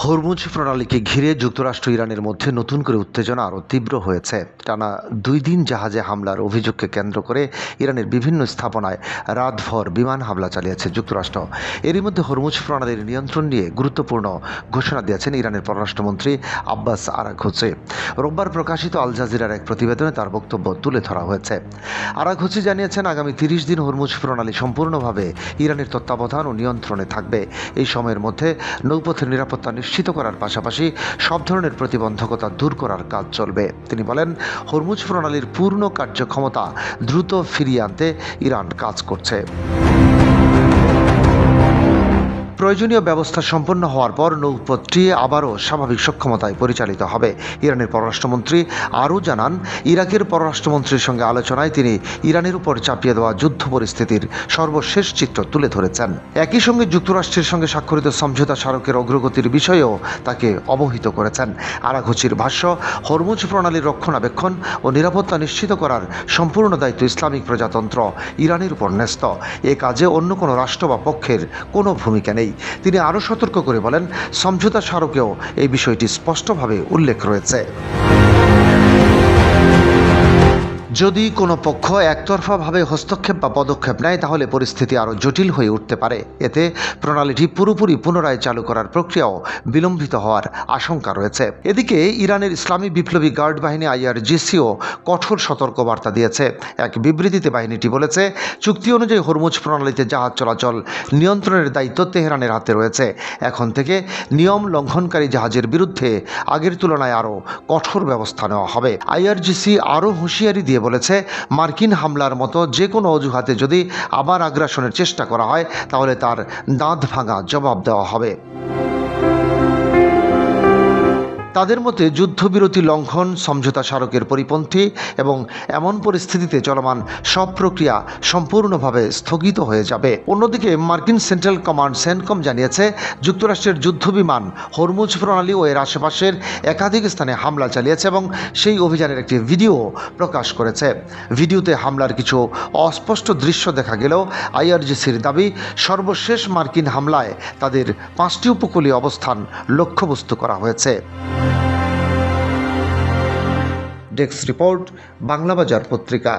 Hormuz প্রণালীকে ঘিরে যুক্তরাষ্ট্র ইরানের মধ্যে নতুন করে উত্তেজনা আরও তীব্র হয়েছে। টানা 2 দিন জাহাজে হামলার অভিযোগকে কেন্দ্র করে ইরানের বিভিন্ন স্থাপনায় রাতভর বিমান হামলা চালিয়েছে যুক্তরাষ্ট্র। এরই মধ্যে হরমুজ প্রণালীর নিয়ন্ত্রণ নিয়ে গুরুত্বপূর্ণ ঘোষণা দিয়েছেন ইরানের পররাষ্ট্রমন্ত্রী আব্বাস আরাঘচি। রোববার প্রকাশিত আল জাজিরার এক প্রতিবেদনে তার বক্তব্য তুলে ধরা হয়েছে। আরাঘচি জানিয়েছেন, আগামী 30 দিন হরমুজ প্রণালী সম্পূর্ণভাবে ইরানের তত্ত্বাবধান ও নিয়ন্ত্রণে থাকবে। এই সময়ের মধ্যে নৌপথের নিরাপত্তা নিশ্চিত করার পাশাপাশি সব ধরনের প্রতিবন্ধকতা দূর করার কাজ চলবে। তিনি বলেন, হরমুজ প্রণালীর পূর্ণ কার্যক্ষমতা দ্রুত ফিরিয়ে আনতে ইরান কাজ করছে। প্রয়োজনীয় ব্যবস্থা সম্পন্ন হওয়ার পর নৌপথটি আবারও স্বাভাবিক সক্ষমতায় পরিচালিত হবে। ইরানের পররাষ্ট্রমন্ত্রী আরও জানান, ইরাকের পররাষ্ট্রমন্ত্রীর সঙ্গে আলোচনায় তিনি ইরানের উপর চাপিয়ে দেওয়া যুদ্ধ পরিস্থিতির সর্বশেষ চিত্র তুলে ধরেছেন। একই সঙ্গে যুক্তরাষ্ট্রের সঙ্গে স্বাক্ষরিত সমঝোতা স্মারকের অগ্রগতির বিষয়েও তাকে অবহিত করেছেন। আরাঘচির ভাষ্য, হরমুজ প্রণালীর রক্ষণাবেক্ষণ ও নিরাপত্তা নিশ্চিত করার সম্পূর্ণ দায়িত্ব ইসলামিক প্রজাতন্ত্র ইরানের উপর ন্যস্ত। এ কাজে অন্য কোনো রাষ্ট্র বা পক্ষের কোনো ভূমিকা নেই। তিনি আরও সতর্ক করে বলেন, সমঝোতা স্মারকেও এই বিষয়টি স্পষ্টভাবে উল্লেখ রয়েছে। যদি কোনো পক্ষ একতরফাভাবে হস্তক্ষেপ বা পদক্ষেপ নেয় তাহলে পরিস্থিতি আরও জটিল হয়ে উঠতে পারে। এতে প্রণালীটি পুরোপুরি পুনরায় চালু করার প্রক্রিয়াও বিলম্বিত হওয়ার আশঙ্কা রয়েছে। এদিকে ইরানের ইসলামী বিপ্লবী গার্ড বাহিনী IRGCও কঠোর সতর্কবার্তা দিয়েছে। এক বিবৃতিতে বাহিনীটি বলেছে, চুক্তি অনুযায়ী হরমুজ প্রণালীতে জাহাজ চলাচল নিয়ন্ত্রণের দায়িত্ব তেহরানের হাতে রয়েছে। এখন থেকে নিয়ম লঙ্ঘনকারী জাহাজের বিরুদ্ধে আগের তুলনায় আরও কঠোর ব্যবস্থা নেওয়া হবে। IRGC আরও হুঁশিয়ারি দিয়ে বলেছে, মার্কিন হামলার মতো যে কোনো অজুহাতে যদি আবার আগ্রাসনের চেষ্টা করা হয় তাহলে তার দাঁত ভাঙা জবাব দেওয়া হবে। তাদের মতে যুদ্ধবিরতি লঙ্ঘন, সমঝোতা স্মারকের পরিপন্থী এবং এমন পরিস্থিতিতে চলমান সব প্রক্রিয়া সম্পূর্ণভাবে স্থগিত হয়ে যাবে। অন্যদিকে মার্কিন সেন্ট্রাল কমান্ড সেন্টকম জানিয়েছে, যুক্তরাষ্ট্রের যুদ্ধবিমান হরমুজ প্রণালী ও এর আশেপাশের একাধিক স্থানে হামলা চালিয়েছে এবং সেই অভিযানের একটি ভিডিও প্রকাশ করেছে। ভিডিওতে হামলার কিছু অস্পষ্ট দৃশ্য দেখা গেলেও IRGCর দাবি, সর্বশেষ মার্কিন হামলায় তাদের 5টি উপকূলীয় অবস্থান লক্ষ্যবস্তু করা হয়েছে। ডেস্ক রিপোর্ট, বাংলাবাজার পত্রিকা।